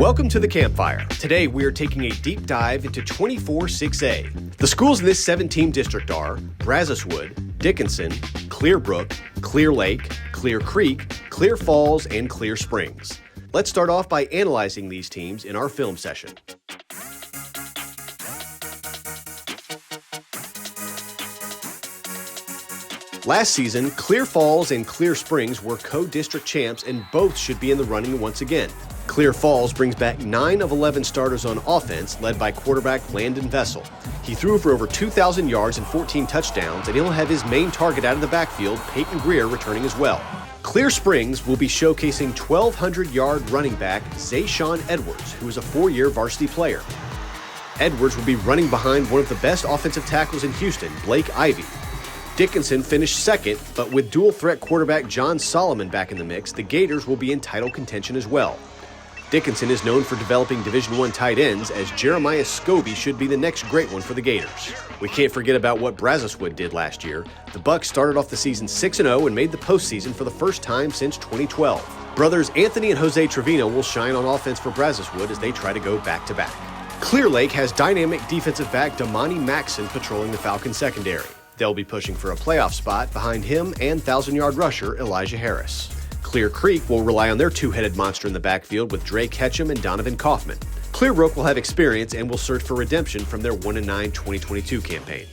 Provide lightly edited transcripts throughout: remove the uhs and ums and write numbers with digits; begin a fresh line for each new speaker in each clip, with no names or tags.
Welcome to the Campfire. Today we are taking a deep dive into 24-6A. The schools in this 7-team district are Brazoswood, Dickinson, Clearbrook, Clear Lake, Clear Creek, Clear Falls, and Clear Springs. Let's start off by analyzing these teams in our film session. Last season, Clear Falls and Clear Springs were co-district champs and both should be in the running once again. Clear Falls brings back 9 of 11 starters on offense, led by quarterback Landon Vessel. He threw for over 2,000 yards and 14 touchdowns, and he'll have his main target out of the backfield, Peyton Greer, returning as well. Clear Springs will be showcasing 1,200-yard running back Zayshawn Edwards, who is a 4-year varsity player. Edwards will be running behind one of the best offensive tackles in Houston, Blake Ivy. Dickinson finished second, but with dual-threat quarterback John Solomon back in the mix, the Gators will be in title contention as well. Dickinson is known for developing Division I tight ends, as Jeremiah Scobie should be the next great one for the Gators. We can't forget about what Brazoswood did last year. The Bucs started off the season 6-0 and made the postseason for the first time since 2012. Brothers Anthony and Jose Trevino will shine on offense for Brazoswood as they try to go back-to-back. Clear Lake has dynamic defensive back Damani Maxson patrolling the Falcon secondary. They'll be pushing for a playoff spot behind him and 1,000-yard rusher Elijah Harris. Clear Creek will rely on their two-headed monster in the backfield with Dre Ketchum and Donovan Kaufman. Clearbrook will have experience and will search for redemption from their 1-9 2022 campaign.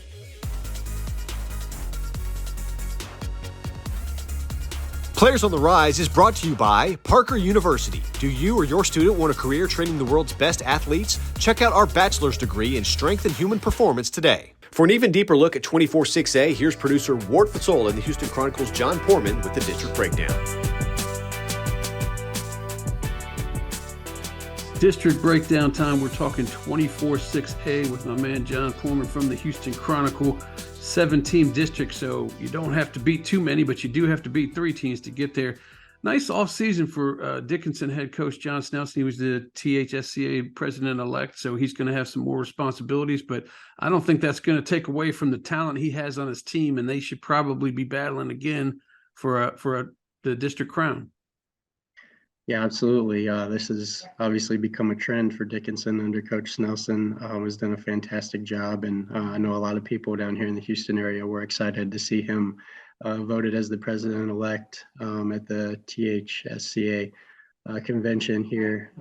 Players on the Rise is brought to you by Parker University. Do you or your student want a career training the world's best athletes? Check out our bachelor's degree in strength and human performance today. For an even deeper look at 24-6A, here's producer Ward Fasola and the Houston Chronicle's John Portman with the District Breakdown.
District Breakdown time. We're talking 24-6A with my man John Portman from the Houston Chronicle. 7-team district, so you don't have to beat too many, but you do have to beat 3 teams to get there. Nice offseason for Dickinson head coach John Snelson. He was the THSCA president-elect, so he's going to have some more responsibilities, but I don't think that's going to take away from the talent he has on his team, and they should probably be battling again for the district crown.
Yeah, absolutely. This has obviously become a trend for Dickinson under Coach Snelson. Has done a fantastic job, and I know a lot of people down here in the Houston area were excited to see him voted as the president-elect at the THSCA convention here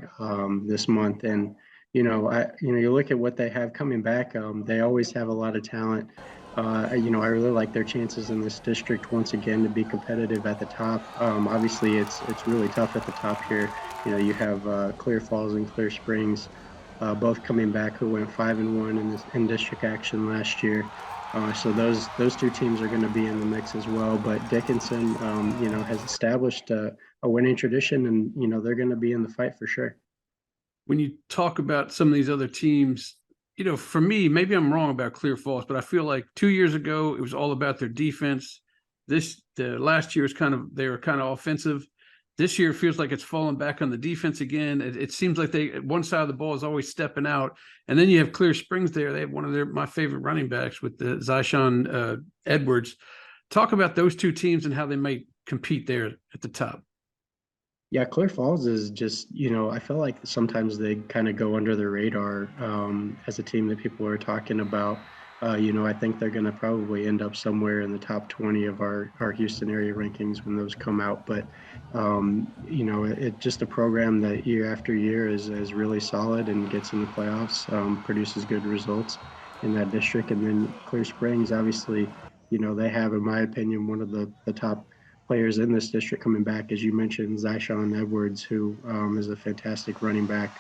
this month. And you look at what they have coming back. They always have a lot of talent. I really like their chances in this district once again to be competitive at the top. Obviously, it's really tough at the top here. You have Clear Falls and Clear Springs, both coming back, who went 5-1 in district action last year. So those 2 teams are going to be in the mix as well. But Dickinson, has established a winning tradition, and they're going to be in the fight for sure.
When you talk about some of these other teams, for me, maybe I'm wrong about Clear Falls, but I feel like 2 years ago it was all about their defense. The last year they were kind of offensive. This year it feels like it's fallen back on the defense again. It seems like one side of the ball is always stepping out, and then you have Clear Springs there. They have one of my favorite running backs with the Zayshawn Edwards. Talk about those 2 teams and how they might compete there at the top.
Yeah, Clear Falls is just, I feel like sometimes they kind of go under the radar as a team that people are talking about. I think they're going to probably end up somewhere in the top 20 of our Houston area rankings when those come out. But, it's just a program that year after year is really solid and gets in the playoffs, produces good results in that district. And then Clear Springs, obviously, they have, in my opinion, one of the top players in this district coming back, as you mentioned, Zayshawn Edwards, who is a fantastic running back,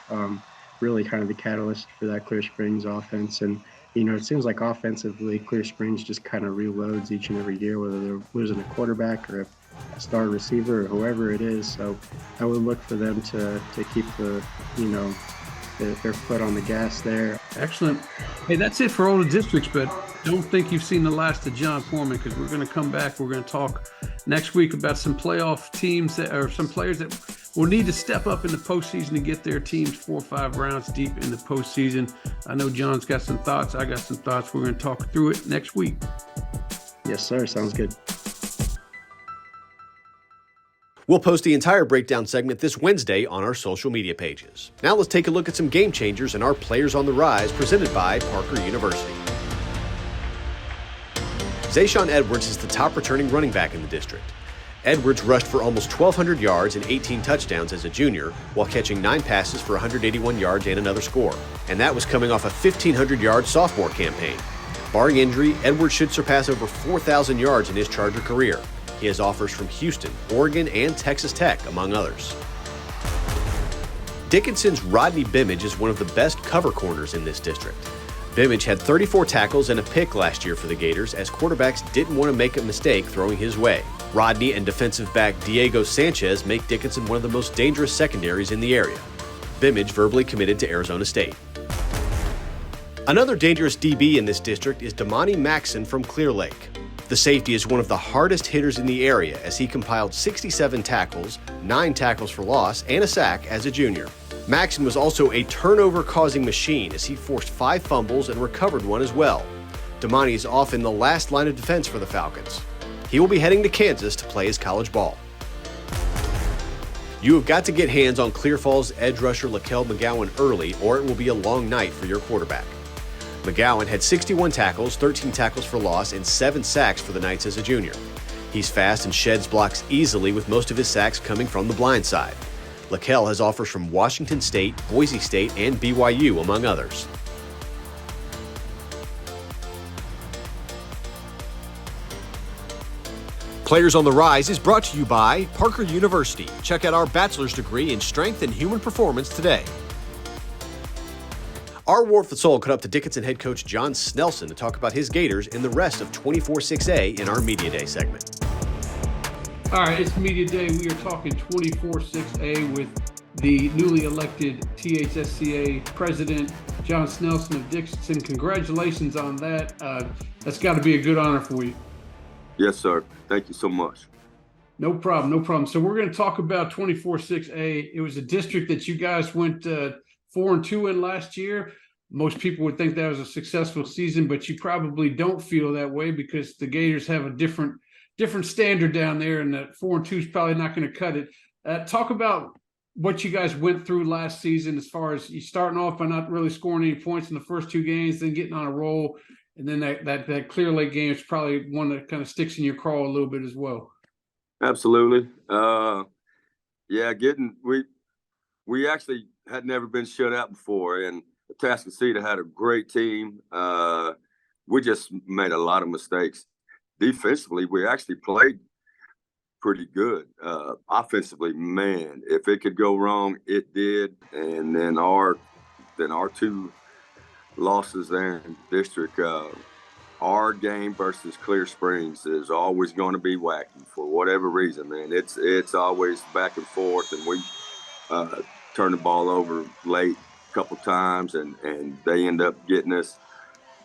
really kind of the catalyst for that Clear Springs offense. And, it seems like offensively, Clear Springs just kind of reloads each and every year, whether they're losing a quarterback or a star receiver or whoever it is. So I would look for them to keep their foot on the gas there.
Excellent. Hey, that's it for all the districts, but don't think you've seen the last of John Portman, because we're going to come back. We're going to talk next week about some playoff teams some players that will need to step up in the postseason to get their teams 4 or 5 rounds deep in the postseason. I know John's got some thoughts. I got some thoughts. We're going to talk through it next week.
Yes, sir. Sounds good.
We'll post the entire breakdown segment this Wednesday on our social media pages. Now let's take a look at some game changers and our players on the rise presented by Parker University. Zayshawn Edwards is the top returning running back in the district. Edwards rushed for almost 1,200 yards and 18 touchdowns as a junior, while catching 9 passes for 181 yards and another score. And that was coming off a 1,500-yard sophomore campaign. Barring injury, Edwards should surpass over 4,000 yards in his Charger career. He has offers from Houston, Oregon, and Texas Tech, among others. Dickinson's Rodney Bimage is one of the best cover corners in this district. Bimage had 34 tackles and a pick last year for the Gators as quarterbacks didn't want to make a mistake throwing his way. Rodney and defensive back Diego Sanchez make Dickinson one of the most dangerous secondaries in the area. Bimage verbally committed to Arizona State. Another dangerous DB in this district is Damani Maxson from Clear Lake. The safety is one of the hardest hitters in the area as he compiled 67 tackles, 9 tackles for loss, and a sack as a junior. Maxson was also a turnover-causing machine as he forced 5 fumbles and recovered one as well. Damani is often the last line of defense for the Falcons. He will be heading to Kansas to play his college ball. You have got to get hands on Clear Falls edge rusher Lakel McGowan early, or it will be a long night for your quarterback. McGowan had 61 tackles, 13 tackles for loss, and 7 sacks for the Knights as a junior. He's fast and sheds blocks easily, with most of his sacks coming from the blind side. Lakel has offers from Washington State, Boise State, and BYU, among others. Players on the Rise is brought to you by Parker University. Check out our bachelor's degree in strength and human performance today. Our War for the Soul caught up to Dickinson head coach John Snelson to talk about his Gators and the rest of 24-6A in our Media Day segment.
All right, it's Media Day. We are talking 24-6A with the newly elected THSCA president, John Snelson of Dickinson. Congratulations on that. That's got to be a good honor for you.
Yes, sir. Thank you so much.
No problem, no problem. So we're going to talk about 24-6A. It was a district that you guys went 4-2 in last year. Most people would think that was a successful season, but you probably don't feel that way because the Gators have a different standard down there, and that 4-2 is probably not going to cut it. Talk about what you guys went through last season as far as you starting off by not really scoring any points in the first 2 games, then getting on a roll, and then that Clear Lake game is probably one that kind of sticks in your craw a little bit as well.
Absolutely. We actually had never been shut out before, and Atascocita had a great team. We just made a lot of mistakes. Defensively, we actually played pretty good. Offensively, man, if it could go wrong, it did. And then our 2 losses there in district, our game versus Clear Springs is always going to be wacky for whatever reason, man. It's always back and forth, and we turn the ball over late a couple times, and they end up getting us.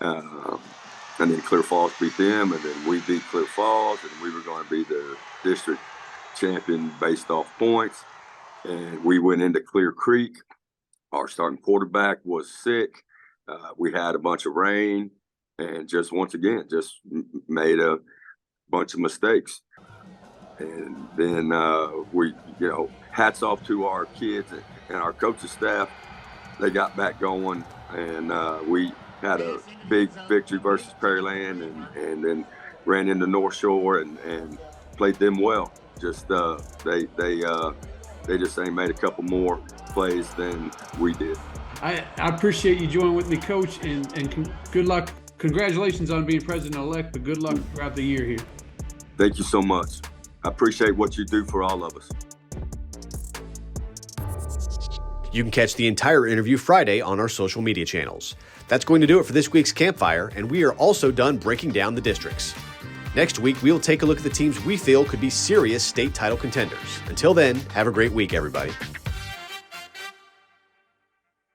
And then Clear Falls beat them, and then we beat Clear Falls, and we were going to be the district champion based off points. And we went into Clear Creek. Our starting quarterback was sick. We had a bunch of rain, and just once again, just made a bunch of mistakes. And then we, hats off to our kids and our coaching staff. They got back going, and we had a big victory versus Pearland, and then ran into North Shore and played them well. Just they just made a couple more plays than we did.
I appreciate you joining with me, Coach, and good luck. Congratulations on being president-elect, but good luck throughout the year here.
Thank you so much. I appreciate what you do for all of us.
You can catch the entire interview Friday on our social media channels. That's going to do it for this week's Campfire, and we are also done breaking down the districts. Next week, we'll take a look at the teams we feel could be serious state title contenders. Until then, have a great week, everybody.